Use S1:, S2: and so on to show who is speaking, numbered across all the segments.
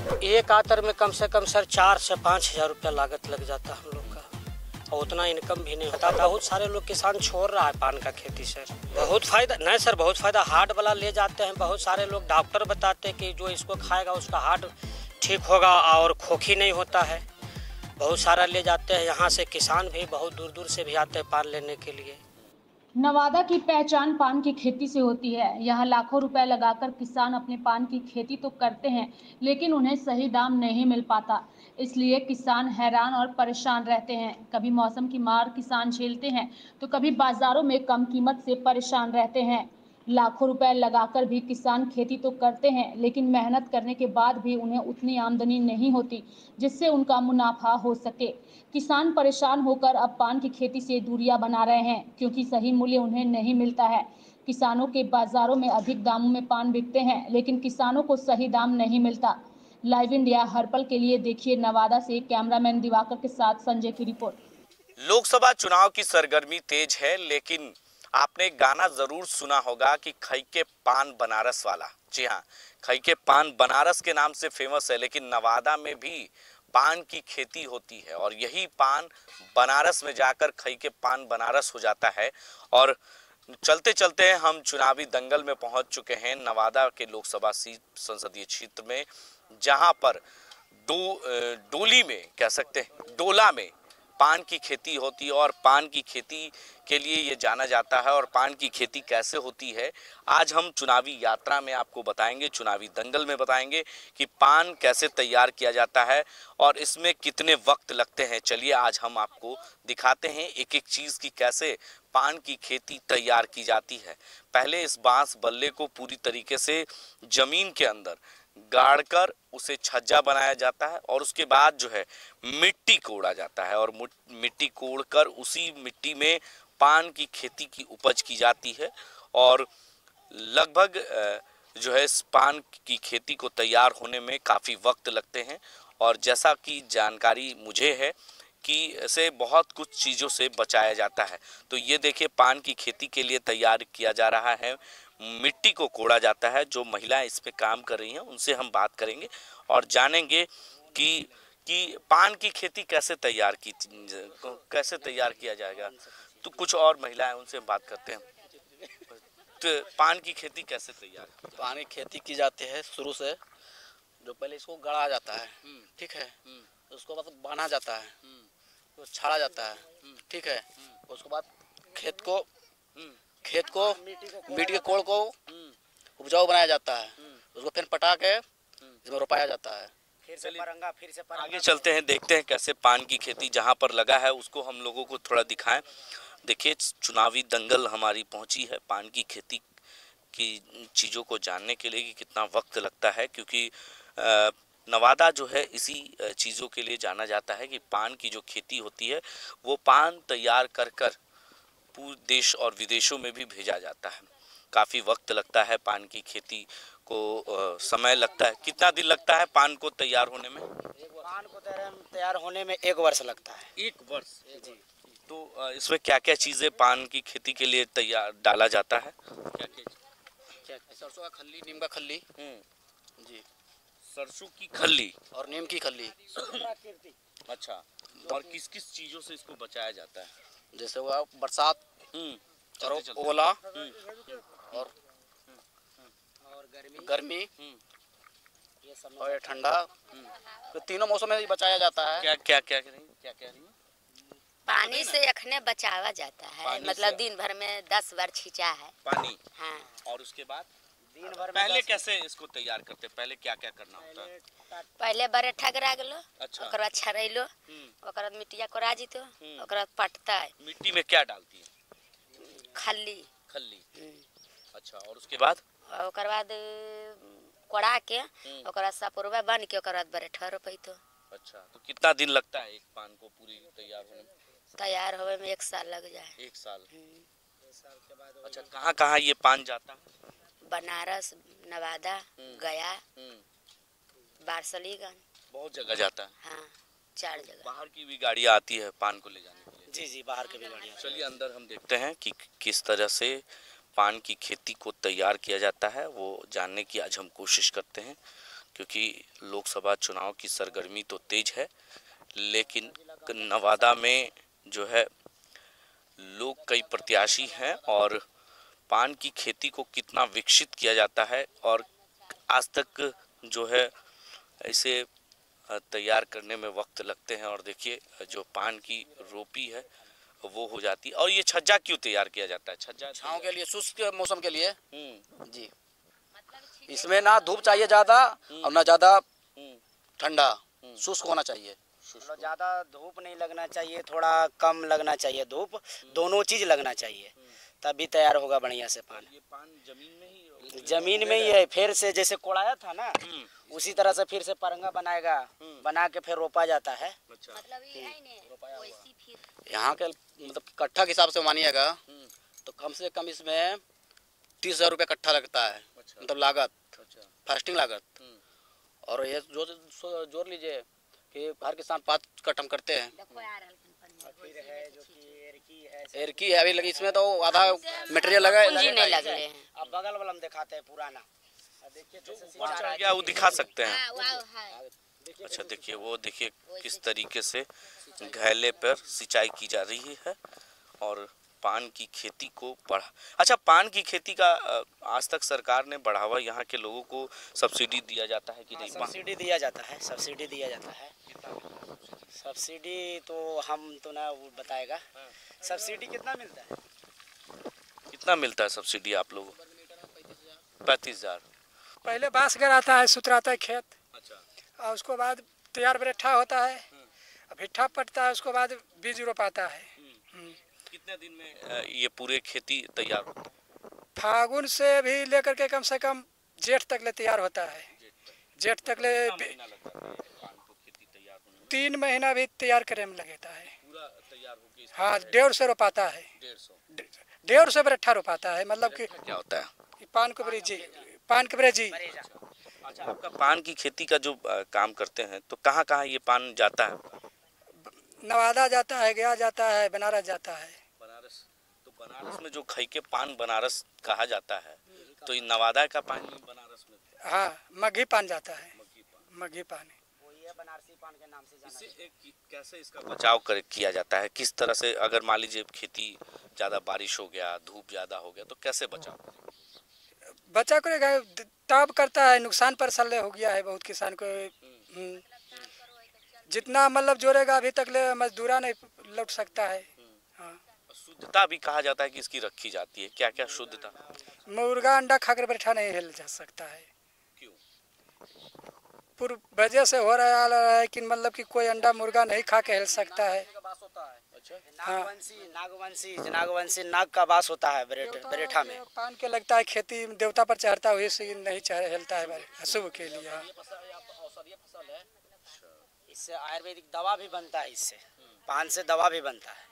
S1: एक आतर में कम से कम सर 4 से 5 हज़ार रुपया लागत लग जाता है हम लोग का, और उतना इनकम भी नहीं होता। बहुत सारे लोग किसान छोड़ रहा है पान का खेती सर। बहुत फायदा नहीं सर, बहुत फायदा। हार्ट वाला ले जाते हैं, बहुत सारे लोग डॉक्टर बताते हैं कि जो इसको खाएगा उसका हार्ट ठीक होगा और खोखी नहीं होता है। बहुत सारा ले जाते हैं, यहाँ से किसान भी बहुत दूर दूर से भी आते हैं पान लेने के लिए।
S2: नवादा की पहचान पान की खेती से होती है। यहाँ लाखों रुपए लगाकर किसान अपने पान की खेती तो करते हैं, लेकिन उन्हें सही दाम नहीं मिल पाता। इसलिए किसान हैरान और परेशान रहते हैं। कभी मौसम की मार किसान झेलते हैं, तो कभी बाजारों में कम कीमत से परेशान रहते हैं। लाखों रुपए लगाकर भी किसान खेती तो करते हैं, लेकिन मेहनत करने के बाद भी उन्हें उतनी आमदनी नहीं होती जिससे उनका मुनाफा हो सके। किसान परेशान होकर अब पान की खेती से दूरियां बना रहे हैं, क्योंकि सही मूल्य उन्हें नहीं मिलता है। किसानों के बाजारों में अधिक दामों में पान बिकते हैं, लेकिन किसानों को सही दाम नहीं मिलता। लाइव इंडिया हर पल के लिए देखिए नवादा से कैमरामैन दिवाकर के साथ संजय की रिपोर्ट।
S3: लोकसभा चुनाव की सरगर्मी तेज है, लेकिन आपने गाना जरूर सुना होगा कि खई के पान बनारस वाला। जी हाँ, खई के पान बनारस के नाम से फेमस है, लेकिन नवादा में भी पान की खेती होती है और यही पान बनारस में जाकर खई के पान बनारस हो जाता है। और चलते चलते हम चुनावी दंगल में पहुंच चुके हैं नवादा के लोकसभा सीट संसदीय क्षेत्र में, जहां पर डोली में कह सकते हैं, डोला में पान की खेती होती है और पान की खेती के लिए ये जाना जाता है। और पान की खेती कैसे होती है आज हम चुनावी यात्रा में आपको बताएंगे, चुनावी दंगल में बताएंगे कि पान कैसे तैयार किया जाता है और इसमें कितने वक्त लगते हैं। चलिए आज हम आपको दिखाते हैं एक एक चीज़ की कैसे पान की खेती तैयार की जाती है। पहले इस बांस बल्ले को पूरी तरीके से जमीन के अंदर गाड़कर उसे छज्जा बनाया जाता है और उसके बाद जो है मिट्टी कोड़ा जाता है और मिट्टी कोड़कर उसी मिट्टी में पान की खेती की उपज की जाती है। और लगभग जो है इस पान की खेती को तैयार होने में काफ़ी वक्त लगते हैं। और जैसा कि जानकारी मुझे है कि इसे बहुत कुछ चीज़ों से बचाया जाता है। तो ये देखिए पान की खेती के लिए तैयार किया जा रहा है, मिट्टी को कोड़ा जाता है। जो महिलाएं इस पे काम कर रही हैं उनसे हम बात करेंगे और जानेंगे कि पान की खेती कैसे तैयार किया जाएगा। तो कुछ और महिलाएं उनसे बात करते हैं। तो पान की खेती कैसे तैयार?
S4: पान की खेती की जाती है शुरू से, जो पहले इसको गड़ा जाता है, ठीक है, उसको बाद बांधा जाता है, तो छाड़ा जाता है, ठीक है, उसके बाद खेत को मिट्टी के कोड़ को उपजाऊ बनाया जाता है, उसको फिर पटा के इसमें रोपाया जाता है।
S1: फिर से परंगा
S3: आगे चलते हैं, देखते हैं कैसे पान की खेती जहां पर लगा है उसको हम लोगों को थोड़ा दिखाएं। देखिए चुनावी दंगल हमारी पहुंची है पान की खेती की चीज़ों को जानने के लिए कि कितना वक्त लगता है, क्योंकि नवादा जो है इसी चीज़ों के लिए जाना जाता है कि पान की जो खेती होती है वो पान तैयार कर कर पूरे देश और विदेशों में भी भेजा जाता है। काफ़ी वक्त लगता है पान की खेती को, समय लगता है। कितना दिन लगता है पान को तैयार होने में?
S1: पान को तैयार होने में 1 वर्ष लगता है।
S3: 1 वर्ष जी। तो इसमें क्या क्या चीज़ें पान की खेती के लिए तैयार डाला जाता है? क्या
S4: सरसों का खल्ली, नीम का खल्ली जी,
S3: सरसों की खल्ली
S4: और नीम की खल्ली।
S3: अच्छा, और किस किस चीज़ों से इसको बचाया जाता है?
S4: जैसे हुआ बरसात और ओला और गर्मी और ठंडा, तो तीनों मौसम में बचाया जाता है।
S3: क्या कह रही हैं?
S5: पानी से अखने बचावा जाता है, मतलब दिन भर में 10 बार छींचा है
S3: पानी।
S5: हाँ।
S3: और उसके बाद
S1: दिन भर में
S3: पहले कैसे इसको तैयार करते? पहले क्या क्या करना होता है?
S5: पहले बरेठा गिरा गेलो,
S3: अच्छा।
S5: ओकर बाद छरैलो, ओकर बाद मिट्टिया कोरा जीतो, ओकर बाद पटता है।
S3: मिट्टी में क्या डालती है?
S5: खल्ली।
S3: अच्छा, और उसके बाद
S5: ओकर बाद कोड़ा के ओकर बाद सपुरवा बन के ओकर बाद बरेठा रोपैतो।
S3: अच्छा, तो कितना दिन लगता है एक पान को पूरी तैयार होने में?
S5: तैयार होने में 1 साल लग जाए।
S3: 1 साल। अच्छा, कहाँ कहाँ ये पान जाता है?
S5: बनारस, नवादा, गया, बारसलीगंज,
S3: बहुत जगह जाता है।
S5: हाँ, 4 जगह।
S3: बाहर की भी गाड़ियाँ आती है पान को ले जाने के लिए?
S1: जी, बाहर की भी गाड़ियाँ।
S3: चलिए अंदर हम देखते हैं कि किस तरह से पान की खेती को तैयार किया जाता है, वो जानने की आज हम कोशिश करते हैं। क्योंकि लोकसभा चुनाव की सरगर्मी तो तेज है, लेकिन नवादा में जो है लोग कई प्रत्याशी हैं और पान की खेती को कितना विकसित किया जाता है और आज तक जो है इसे तैयार करने में वक्त लगते हैं। और देखिए जो पान की रोपी है वो हो जाती है। और ये छज्जा क्यों तैयार किया जाता है? छज्जा
S4: छाँव के लिए, शुष्क मौसम के लिए जी। इसमें ना धूप चाहिए ज़्यादा और ना ज़्यादा ठंडा, शुष्क होना चाहिए।
S6: मतलब ज़्यादा धूप नहीं लगना चाहिए, थोड़ा कम लगना चाहिए धूप, दोनों चीज़ लगना चाहिए, तभी तैयार होगा बढ़िया से पान।
S3: ये पान
S6: जमीन में ही है, फिर से जैसे कोड़ाया था ना उसी तरह से फिर से परंगा बनाएगा, बना के फिर रोपा जाता है।
S5: मतलब ये है ने वैसी फिर
S4: यहाँ के मतलब कट्ठा के हिसाब से मानिएगा तो कम से कम इसमें 30,000 रुपये कट्ठा लगता है। मतलब लागत, फास्टिंग लागत। और ये जो जोड़ लीजिए कि हर किसान 5 कट्ठा हम करते हैं।
S5: देखो यार
S6: फिर है जो कि
S4: एरकी है अभी लगी, इसमें तो आधा मटेरियल लगा
S5: पूंजी नहीं लगले हैं।
S6: अब बगल वाला हम दिखाते हैं पुराना, देखिए
S3: क्या वो दिखा सकते हैं?
S5: हां वाह है।
S3: अच्छा देखिए, वो देखिए किस तरीके से घैले पर सिंचाई की जा रही है और पान की खेती को बढ़ा। अच्छा, पान की खेती का आज तक सरकार ने बढ़ावा यहाँ के लोगों को सब्सिडी दिया जाता है कि नहीं?
S6: सब्सिडी दिया जाता है, सब्सिडी दिया जाता है। सब्सिडी तो हम तो ना वो बताएगा, सब्सिडी कितना मिलता है?
S3: कितना मिलता है सब्सिडी आप लोगों को? 35,000।
S7: पहले बांस गिराता है, सुतराता है खेत।
S3: अच्छा।
S7: और उसको बाद तैयार बरेठा होता है, भिट्ठा पड़ता है, उसको बाद बीज रोपाता है।
S3: कितने दिन में ये पूरे खेती तैयार होता है?
S7: फागुन से भी लेकर के कम से कम जेठ तक ले तैयार होता है। जेठ तक ले 3 महीना भी तैयार करे में लगता है।
S3: पूरा तैयार होके
S7: हाँ, 1.5 से रोपाता है। 1.5 से बरेठा रोपाता है। मतलब कि
S3: क्या होता है?
S7: पान को बरेजी, पान के बरेजी।
S3: अच्छा, आपका पान की खेती का जो काम करते हैं तो कहाँ कहाँ ये पान जाता है?
S7: नवादा जाता है, गया जाता है, बनारस जाता है।
S3: बनारस। तो बनारस में जो खई के पान बनारस कहा जाता है, तो ये नवादा का पान भी बनारस में?
S7: हाँ, मघी पान जाता है, मघी पान।
S6: बनारसी पान के नाम से जाना
S3: इससे कैसे इसका बचाव किया जाता है? किस तरह से, अगर मान लीजिए खेती ज़्यादा बारिश हो गया, धूप ज़्यादा हो गया, तो कैसे बचाव?
S7: बचा करेगा तब करता है, नुकसान पर सल्ले हो गया है बहुत किसान को। जितना मतलब जोड़ेगा अभी तक ले मजदूरा नहीं लौट सकता है। हाँ।
S3: शुद्धता भी कहा जाता है कि इसकी रखी जाती है, क्या क्या शुद्धता?
S7: मुर्गा अंडा खाकर बैठा नहीं हिल जा सकता है।
S3: क्यों?
S7: पूर्व वजह से हो रहा है कि मतलब कि कोई अंडा मुर्गा नहीं खा के हिल सकता है।
S6: नागवंशी नाग का वास होता है बरेठा में।
S7: पान के लगता है खेती देवता पर चढ़ता है, वही नहीं हिलता है अशुभ के लिए।
S6: इससे आयुर्वेदिक दवा भी बनता है, इससे पान से दवा भी बनता है।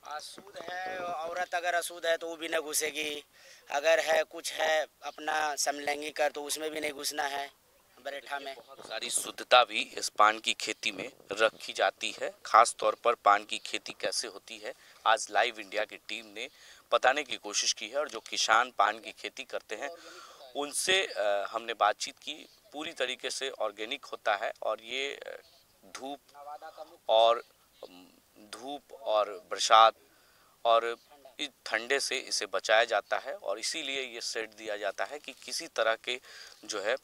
S6: अशुद्ध है औरत, अगर अशुद्ध है तो वो भी नहीं घुसेगी, अगर है कुछ है अपना समलैंगिक कर तो उसमें भी नहीं घुसना है बरेठा में।
S3: बहुत सारी शुद्धता भी इस पान की खेती में रखी जाती है। खास तौर पर पान की खेती कैसे होती है, आज लाइव इंडिया की टीम ने बताने की कोशिश की है और जो किसान पान की खेती करते हैं उनसे हमने बातचीत की। पूरी तरीके से ऑर्गेनिक होता है और ये धूप और बरसात और इस ठंडे से इसे बचाया जाता है और इसीलिए ये सेट दिया जाता है कि किसी तरह के जो है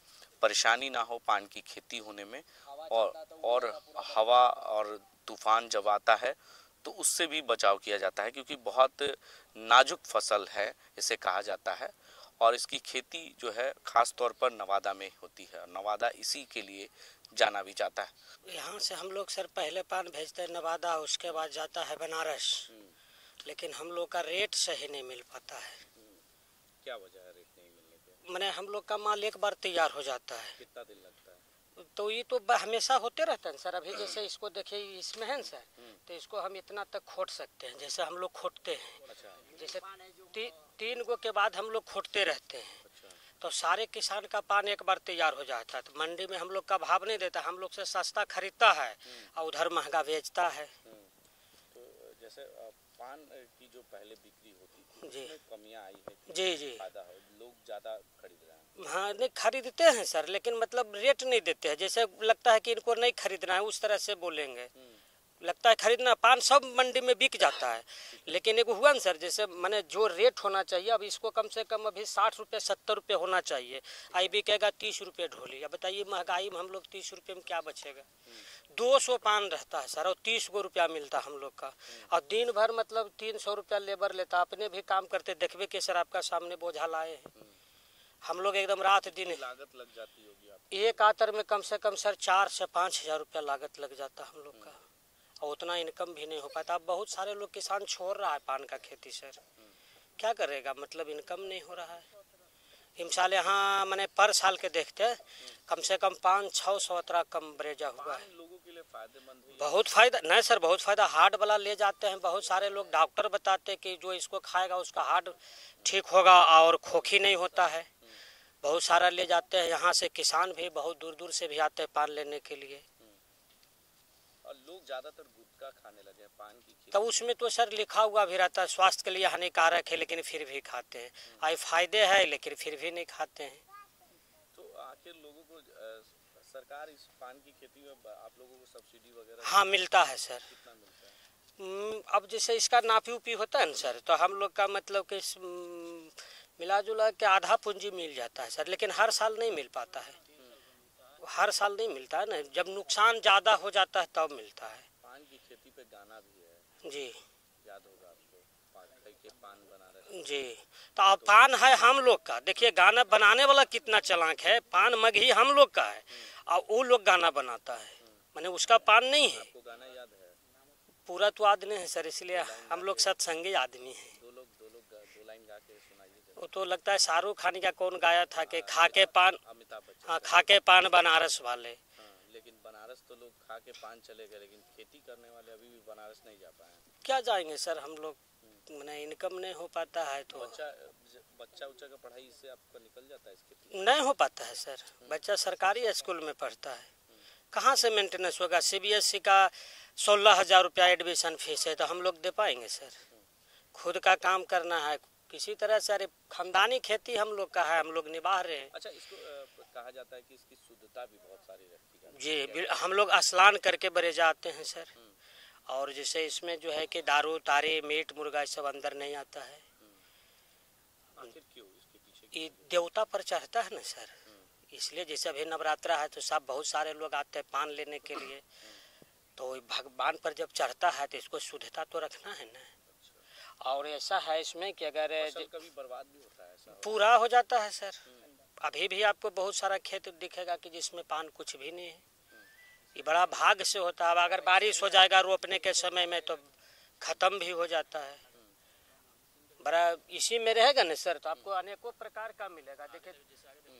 S3: परेशानी ना हो पान की खेती होने में। और हवा और तूफान जब आता है तो उससे भी बचाव किया जाता है, क्योंकि बहुत नाजुक फसल है इसे कहा जाता है। और इसकी खेती जो है खास तौर पर नवादा में होती है और नवादा इसी के लिए जाना भी जाता है।
S1: यहाँ से हम लोग सर पहले पान भेजते हैं नवादा, उसके बाद जाता है बनारस, लेकिन हम लोग का रेट सही नहीं मिल पाता है।
S3: क्या वजह है रेट नहीं मिलने की?
S1: मैंने हम लोग का माल एक बार तैयार हो जाता है।
S3: कितना दिन लगता है?
S1: तो ये तो हमेशा होते रहते हैं सर। अभी जैसे इसको देखिए, इसमें है सर, तो इसको हम इतना तक खोट सकते हैं, जैसे हम लोग खोटते हैं।
S3: अच्छा।
S1: जैसे 3 गो के बाद हम लोग खोटते रहते हैं।
S3: अच्छा।
S1: तो सारे किसान का पान एक बार तैयार हो जाता है। तो मंडी में हम लोग का भाव नहीं देता, हम लोग से सस्ता खरीदता है और उधर महंगा बेचता है।
S3: तो जैसे पान की जो पहले बिक्री होती थी
S1: जी,
S3: उसमें कमियां आई है?
S1: जी जी,
S3: फायदा हो, लोग ज़्यादा खरीद रहे हैं?
S1: हाँ नहीं खरीदते हैं सर, लेकिन मतलब रेट नहीं देते हैं। जैसे लगता है कि इनको नहीं खरीदना है उस तरह से बोलेंगे। लगता है खरीदना, पान सब मंडी में बिक जाता है, लेकिन एक हुआ ना सर, जैसे मैंने जो रेट होना चाहिए अब इसको कम से कम अभी 60 रुपये 70 रुपये होना चाहिए, आई बिकेगा 30 रुपये ढोली। अब बताइए महंगाई में हम लोग 30 रुपये में क्या बचेगा। 200 पान रहता है सर और 30 गो रुपया मिलता हम लोग का, और दिन भर मतलब 300 रुपया लेबर लेता। अपने भी काम करते, देखबे के सर आपका सामने बोझा लाए हैं हम लोग, एकदम रात दिन
S3: लागत लग जाती होगी आप।
S1: एक आतर में कम से कम सर 4 से 5 हज़ार रुपया लागत लग जाता हम लोग का, और उतना इनकम भी नहीं हो पाता। अब बहुत सारे लोग किसान छोड़ रहा है पान का खेती सर, क्या करेगा, मतलब इनकम नहीं हो रहा है। हिमसाल यहाँ मैंने पर साल के देखते कम से कम 500-600 तरह कम बरेजा हुआ है।
S3: लोगों के लिए फायदेमंद है,
S1: बहुत फायदा नहीं सर, बहुत फायदा। हार्ट वाला ले जाते हैं, बहुत सारे लोग डॉक्टर बताते हैं कि जो इसको खाएगा उसका हार्ट ठीक होगा और खोखी नहीं होता है। बहुत सारा ले जाते हैं, यहाँ से किसान भी बहुत दूर दूर से भी आते हैं पान लेने के लिए।
S3: और लोग ज्यादातर गुटखा खाने लगे हैं पान की खेती।
S1: तो उसमें तो सर लिखा हुआ भी रहता है स्वास्थ्य के लिए हानिकारक है, लेकिन फिर भी खाते हैं। आई फायदे है लेकिन फिर भी नहीं खाते हैं।
S3: तो आखिर लोगों को सरकार इस पान की खेती में आप लोगों को सब्सिडी वगैरह
S1: हाँ मिलता है सर।
S3: कितना मिलता है?
S1: अब जैसे इसका नापी उपी होता है ना सर, तो हम लोग का मतलब कि मिला जुला के आधा पूंजी मिल जाता है सर, लेकिन हर साल नहीं मिल पाता है। हर साल नहीं मिलता है ना, जब नुकसान ज़्यादा हो जाता है तब मिलता है।
S3: पान की खेती पे गाना भी है,
S1: जी
S3: याद होगा आपको, पान बना रहे
S1: जी। तो अब पान है हम लोग का, देखिए गाना बनाने वाला कितना चालाक है। पान मगही हम लोग का है और वो लोग गाना बनाता है, माने उसका पान नहीं है।
S3: आपको गाना याद है?
S1: पूरा तो याद नहीं है सर, इसलिए हम लोग सत्संगी आदमी हैं।
S3: दो लाइन गा के सुनाइए।
S1: वो तो लगता है शाहरुख खान का कौन गाया था कि खा के पान,
S3: अमिताभ बच्चन।
S1: हाँ खा के पान बनारस वाले।
S3: हाँ, लेकिन बनारस तो लोग खा के पान चले गए, लेकिन खेती करने वाले अभी भी बनारस नहीं जा पाए।
S1: क्या जाएंगे सर हम लोग, मैंने इनकम नहीं हो पाता है तो
S3: बच्चा उच्चा का पढ़ाई इससे आपका निकल जाता है इस खेती?
S1: नहीं हो पाता है सर। बच्चा सरकारी स्कूल में पढ़ता है, कहाँ से मेंटेनेंस होगा। CBSE का 16,000 रुपया एडमिशन फीस है, तो हम लोग दे पाएंगे सर। खुद का काम करना है किसी तरह से। अरे खानदानी खेती हम लोग का है, हम लोग निभा रहे हैं।
S3: अच्छा, इसको कहा जाता है कि इसकी शुद्धता भी बहुत सारी रहती है।
S1: जी, हम लोग स्नान करके बरे जाते हैं सर। और जैसे इसमें जो है कि दारू तारी मीट मुर्गा सब अंदर नहीं आता है।
S3: आखिर क्यों इसके पीछे?
S1: ये देवता पर चढ़ता है ना सर, इसलिए। जैसे अभी नवरात्रा है तो सब बहुत सारे लोग आते हैं पान लेने के लिए, तो भगवान पर जब चढ़ता है तो इसको शुद्धता तो रखना है ना। और ऐसा है इसमें कि अगर
S3: कभी बर्बाद भी होता है, ऐसा
S1: पूरा हो जाता है सर। अभी भी आपको बहुत सारा खेत दिखेगा कि जिसमें पान कुछ भी नहीं है। ये बड़ा भाग से होता है। अब अगर बारिश हो जाएगा रोपने के समय में तो खत्म भी हो जाता है। बड़ा इसी में रहेगा ना सर, तो आपको अनेकों प्रकार का मिलेगा। देखिए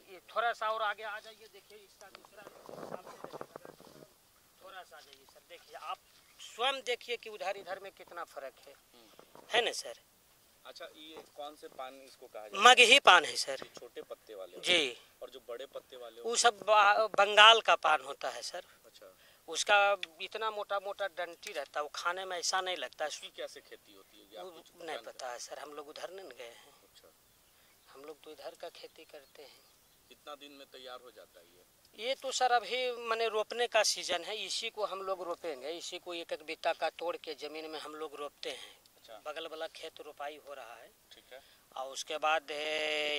S1: ये थोड़ा सा और आगे आ जाइए, देखिए इसका दूसरा थोड़ा सा आ जाइए सर, देखिए आप स्वयं देखिए कि उधर इधर में कितना फर्क है ना सर।
S3: अच्छा, ये कौन से पान इसको कहा जाता है?
S1: मगही पान है सर।
S3: छोटे पत्ते वाले
S1: जी,
S3: और जो बड़े पत्ते वाले
S1: वो सब बंगाल का पान होता है सर।
S3: अच्छा,
S1: उसका इतना मोटा मोटा डंटी रहता है, वो खाने में ऐसा नहीं लगता है।
S3: उसकी कैसे खेती होती है?
S1: वो नहीं पता है सर, हम लोग उधर नहीं गए हैं।
S3: अच्छा,
S1: हम लोग तो इधर का खेती करते हैं।
S3: कितना दिन में तैयार हो जाता है
S1: ये तो सर अभी मैंने रोपने का सीजन है, इसी को हम लोग रोपेंगे। इसी को एक एक बित्ता का तोड़ के जमीन में हम लोग रोपते हैं।
S3: अच्छा,
S1: बगल वाला खेत रोपाई हो रहा है।
S3: ठीक है।
S1: और उसके बाद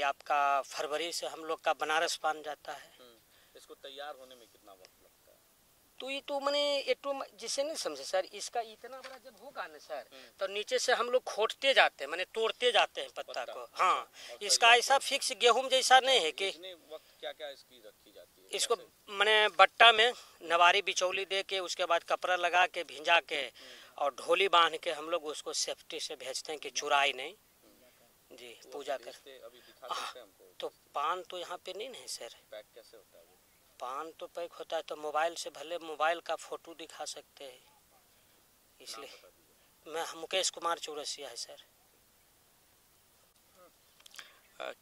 S1: आपका फरवरी से हम लोग का बनारस पान जाता है।
S3: इसको तैयार होने में कितना वक्त लगता है?
S1: तो ये तो मैंने ये तो जिसे नहीं समझे सर, इसका इतना बड़ा जब होगा ना सर, तो नीचे से हम लोग खोदते जाते हैं, मैंने तोड़ते जाते हैं पत्ता को। हाँ, इसका ऐसा फिक्स गेहूं जैसा नहीं है कि
S3: वक्त क्या क्या इसकी रखी जाती है?
S1: इसको मैंने बट्टा में नवारी बिचौली दे के उसके बाद कपड़ा लगा के भिंजा के और ढोली बांध के हम लोग उसको सेफ्टी से भेजते हैं कि चुराई नहीं। जी, पूजा कर।
S3: अभी दिखा सकते हैं हमको?
S1: तो पान तो यहाँ पे नहीं है सर।
S3: पैक कैसे होता है?
S1: पान तो पैक होता है तो मोबाइल से भले मोबाइल का फोटो दिखा सकते हैं, इसलिए। मैं मुकेश कुमार चौरसिया है सर।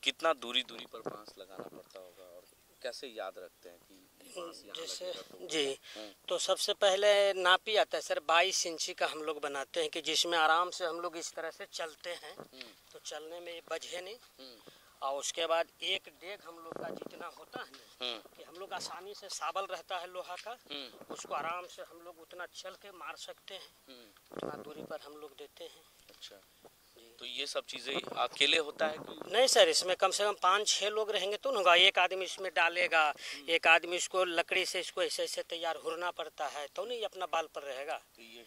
S3: कितना दूरी पर बांस लगाना पड़ता होगा और कैसे याद रखते हैं कि बांस यहाँ
S1: जैसे
S3: लगेगा?
S1: जी, तो सबसे पहले नापी आता है सर, 22 इंची का हम लोग बनाते हैं कि जिसमें आराम से हम लोग इस तरह से चलते हैं तो चलने में बझे नहीं। और उसके बाद एक डेग हम लोग का जितना होता है ना कि हम लोग आसानी से साबल रहता है लोहा का, उसको आराम से हम लोग उतना चल के मार सकते हैं, उतना दूरी पर हम लोग देते हैं।
S3: अच्छा, तो ये सब चीजें अकेले होता है कि
S1: नहीं सर, इसमें कम से कम 5-6 लोग रहेंगे तो होगा। एक आदमी इसमें डालेगा, एक आदमी इसको लकड़ी से इसको ऐसे ऐसे तैयार होना पड़ता है तो नहीं अपना बाल पर रहेगा।
S3: तो ये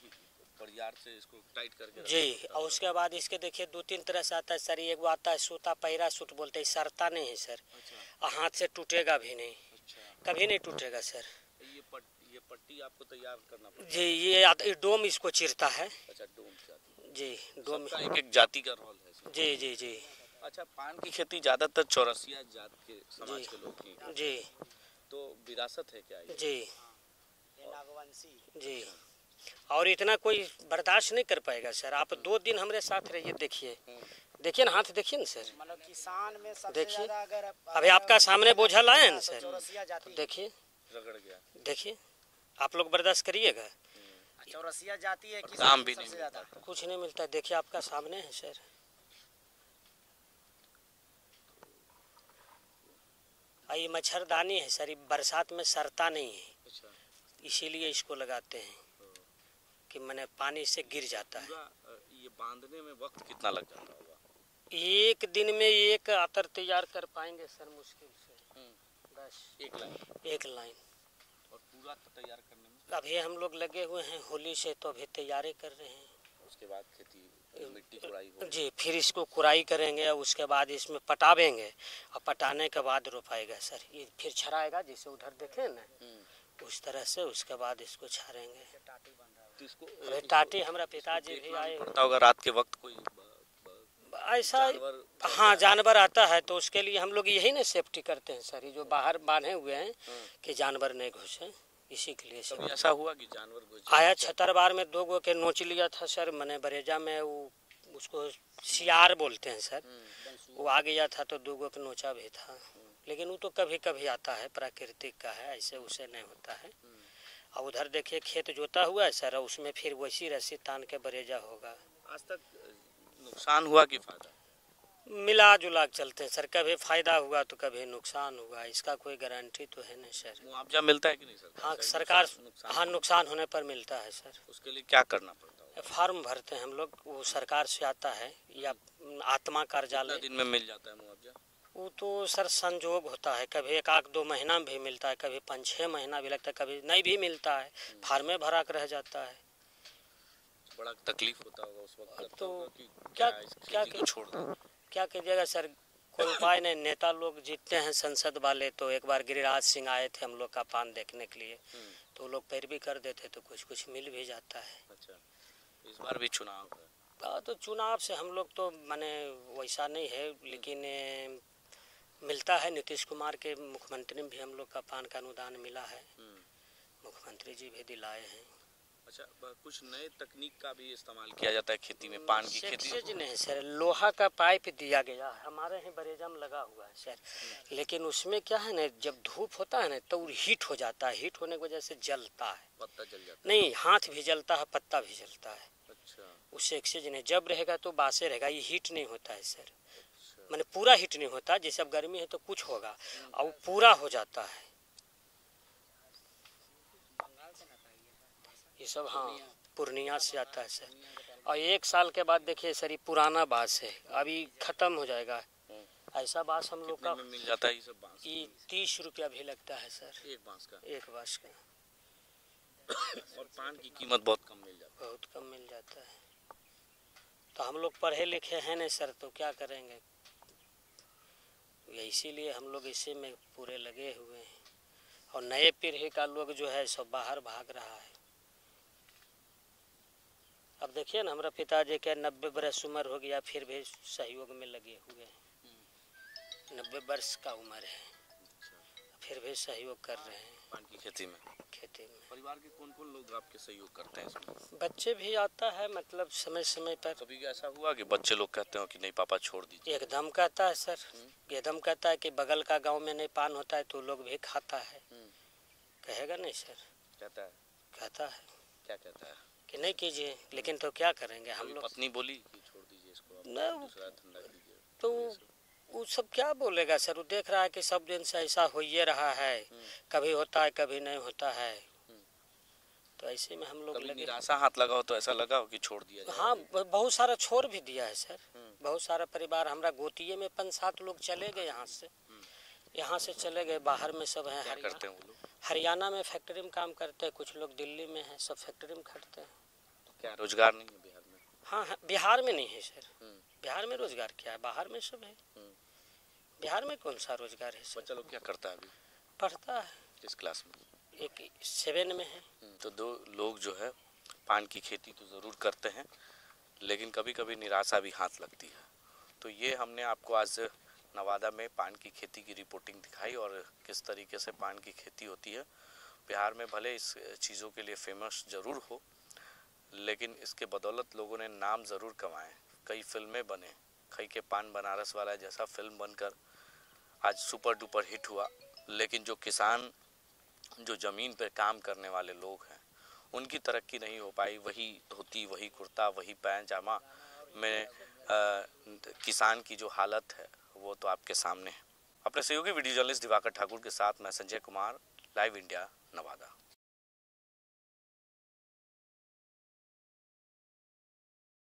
S3: बढ़ियार से इसको टाइट करके
S1: जी, और उसके बाद इसके देखिए 2-3 तरह से आता है सर। एक वो आता है सूता, पैरा सूट बोलते हैं, सरता नहीं है सर।
S3: अच्छा,
S1: और हाथ से टूटेगा भी नहीं,
S3: अच्छा,
S1: कभी नहीं टूटेगा सर।
S3: ये पट्टी आपको तैयार करना पड़ता
S1: जी, ये डोम इसको चिरता है।
S3: अच्छा, डोम जाती है।
S1: जी, डोम।
S3: सबका एक एक जाति का रोल है इसमें।
S1: जी जी जी
S3: अच्छा, पान की खेती ज्यादातर चौरसिया जात के समाज के लोग की,
S1: जी
S3: तो विरासत है क्या ये?
S1: जी
S6: नागवंशी
S1: जी। और इतना कोई बर्दाश्त नहीं कर पाएगा सर। आप 2 दिन हमारे साथ रहिए, देखिए देखिए ना, हाथ देखिए ना सर,
S6: मतलब किसान में सबसे
S1: देखिए।
S6: ज्यादा अगर
S1: अभी आपका सामने बोझा लाए हैं ना सर,
S6: चौरसिया जाति,
S1: देखिए
S3: रगड़ गया।
S1: देखिए, आप लोग बर्दाश्त करिएगा।
S6: चौरसिया जाति है कि
S3: दाम भी नहीं
S6: सबसे ज्यादा
S3: मिलता।
S1: कुछ नहीं मिलता, देखिए आपका सामने है सर। और ये मच्छरदानी है सर, ये बरसात में सरता नहीं है,
S3: अच्छा,
S1: इसीलिए इसको लगाते हैं कि मैंने पानी से गिर जाता है।
S3: पूरा ये बांधने में वक्त कितना लग जाता होगा?
S1: एक दिन में एक आतर तैयार कर पाएंगे सर, मुश्किल से बस
S3: एक लाइन
S1: एक लाइन।
S3: और पूरा तैयार करने में
S1: अभी हम लोग लगे हुए हैं होली से, तो अभी तैयारी कर रहे हैं।
S3: उसके बाद खेती मिट्टी कुड़ाई हो
S1: जी, फिर इसको कुराई करेंगे, उसके बाद इसमें पटावेंगे और पटाने के बाद रोपाएगा सर। ये फिर छराएगा, जैसे उधर देखें ना उस तरह से, उसके बाद इसको छारेंगे।
S3: तो इसको
S1: अरे टाटी हमारा पिताजी भी आए
S3: पड़ता होगा रात के वक्त कोई
S1: ऐसा।
S3: जानवर
S1: हाँ, जानवर आता है तो उसके लिए हम लोग यही ना सेफ्टी करते हैं सर, ये जो बाहर बांधे हुए हैं कि जानवर नहीं घुसे, इसी के लिए
S3: कभी
S1: सर।
S3: ऐसा हुआ कि जानवर घुस
S1: आया छतरबार में 2 गो के नोच लिया था सर, मैंने बरेजा में, वो उसको सियार बोलते हैं सर। वो आ गया था तो 2 गो के नोचा भी था, लेकिन वो तो कभी कभी आता है, प्राकृतिक का है, ऐसे उसे नहीं होता है। और उधर देखिए खेत जोता हुआ है सर, उसमें फिर वैसी रस्सी तान के बरेजा होगा।
S3: आज तक नुकसान हुआ कि फायदा?
S1: मिला जुला के चलते हैं सर, कभी फायदा हुआ तो कभी नुकसान हुआ, इसका कोई गारंटी तो है नहीं सर।
S3: मुआवजा मिलता है कि नहीं सर?
S1: हाँ सरकार, हाँ नुकसान होने पर मिलता है सर।
S3: उसके लिए क्या करना पड़ता है?
S1: फॉर्म भरते हैं हम लोग, वो सरकार से आता है, या आत्मा
S3: कितना
S1: कार्यालय।
S3: दिन में मिल जाता है मुआवजा?
S1: वो तो सर संजोग होता है, कभी 1-2 महीना में भी मिलता है, कभी 5-6 महीना भी लगता है, कभी नहीं भी मिलता है, फार्मे भरा कर रह जाता है।
S3: बड़ा तकलीफ होता होगा उस वक्त, लगता
S1: तो
S3: होगा कि
S1: क्या
S3: इस खेती
S1: क्या
S3: को छोड़ दें।
S1: क्या कीजिएगा सर, कोई उपाय नहीं। नेता लोग जीतते हैं संसद वाले, तो एक बार गिरिराज सिंह आए थे हम लोग का पान देखने के लिए, तो लोग पैरवी कर देते तो कुछ कुछ मिल भी जाता है।
S3: अच्छा, इस बार भी चुनाव है?
S1: तो चुनाव से हम लोग तो माने वैसा नहीं है, लेकिन मिलता है। नीतीश कुमार के मुख्यमंत्री में भी हम लोग का पान का अनुदान मिला है, मुख्यमंत्री जी भी दिलाए हैं।
S3: अच्छा, कुछ नए तकनीक का भी इस्तेमाल किया जाता है खेती में, पान की खेती?
S1: सेक्सेज नहीं सर, लोहा का पाइप दिया गया है, हमारे यहाँ बरेजा में लगा हुआ है सर, लेकिन उसमें क्या है ना, जब धूप होता है ना तो वो हीट हो जाता है, हीट होने की वजह से जलता है।
S3: पत्ता जल जाता
S1: नहीं, हाथ भी जलता है, पत्ता भी जलता है।
S3: है? अच्छा,
S1: उससे एक्सेज नहीं, जब रहेगा तो बासे रहेगा, ये हीट नहीं होता है सर, मैंने पूरा हीट नहीं होता। जैसे अब गर्मी है तो कुछ होगा, और वो पूरा हो जाता है ये सब। हाँ, पूर्णिया से आता है सर। और 1 साल के बाद देखिए सर, ये पुराना बांस है, अभी खत्म हो जाएगा। ऐसा बांस हम लोग का
S3: कितने में मिल जाता है ये सब बांस?
S1: ये 30 रुपया भी लगता है सर,
S3: एक बांस का?
S1: एक बांस का।
S3: और पान की कीमत बहुत कम मिल जाती
S1: बहुत कम मिल जाता है। तो हम लोग पढ़े लिखे हैं नहीं सर, तो क्या करेंगे, इसीलिए हम लोग इसी में पूरे लगे हुए हैं। और नए पीढ़ी का लोग जो है सब बाहर भाग रहा है। अब देखिए ना, हमारा पिताजी के 90 बरस उम्र हो गया, फिर भी सहयोग में लगे हुए हैं। 90 वर्ष का उम्र है, फिर भी सहयोग कर रहे हैं
S3: पान की खेती में। परिवार के कौन कौन लोग आपके सहयोग करते हैं इसमें?
S1: बच्चे भी आता है, मतलब समय समय पर।
S3: कभी ऐसा हुआ कि बच्चे लोग कहते हो कि नहीं पापा छोड़ दीजिए?
S1: एकदम कहता है सर, एकदम कहता है कि बगल का गांव में नहीं पान होता है तो लोग भी खाता है। कहेगा नहीं सर?
S3: कहता है।
S1: कहता है।
S3: क्या कहता है?
S1: कि नहीं कीजिए, लेकिन तो क्या करेंगे हम लोग।
S3: पत्नी बोली कि छोड़ दीजिए इसको,
S1: नहीं,
S3: दूसरा धंधा कीजिए?
S1: तो वो सब क्या बोलेगा सर, वो देख रहा है कि सब दिन से ऐसा हो ही रहा है, कभी होता है कभी नहीं होता है, तो ऐसे में हम लोग
S3: कभी
S1: लगे।
S3: निराशा हाथ लगा हो तो ऐसा लगा हो कि छोड़ दिया जाए?
S1: हाँ, बहुत सारा छोड़ भी दिया है सर। बहुत सारा परिवार हमारा गोतिये में 5-7 लोग चले गए यहाँ से चले गए, बाहर में सब हैं।
S3: क्या करते हैं वो लोग?
S1: हरियाणा में फैक्ट्री में काम करते हैं, कुछ लोग दिल्ली में हैं, सब फैक्ट्री में खटते हैं।
S3: क्या रोजगार नहीं है बिहार में?
S1: हाँ, बिहार में नहीं है सर। बिहार में रोजगार क्या है, बाहर में सब है। बिहार में कौन सा रोजगार है सर?
S3: बच्चा लोग क्या करता है अभी?
S1: पढ़ता है,
S3: किस क्लास में?
S1: एक 7 में है।
S3: तो 2 लोग जो है पान की खेती तो ज़रूर करते हैं, लेकिन कभी कभी निराशा भी हाथ लगती है। तो ये हमने आपको आज नवादा में पान की खेती की रिपोर्टिंग दिखाई और किस तरीके से पान की खेती होती है। बिहार में भले इस चीज़ों के लिए फेमस ज़रूर हो, लेकिन इसके बदौलत लोगों ने नाम ज़रूर कमाए। कई फिल्में बने, खई के पान बनारस वाला जैसा फिल्म बनकर आज सुपर डुपर हिट हुआ, लेकिन जो किसान, जो ज़मीन पर काम करने वाले लोग हैं, उनकी तरक्की नहीं हो पाई। वही धोती, वही कुर्ता, वही पैजामा में किसान की जो हालत है वो तो आपके सामने है। अपने सहयोगी वीडियो जर्नलिस्ट दिवाकर ठाकुर के साथ मैं संजय कुमार, लाइव इंडिया, नवादा।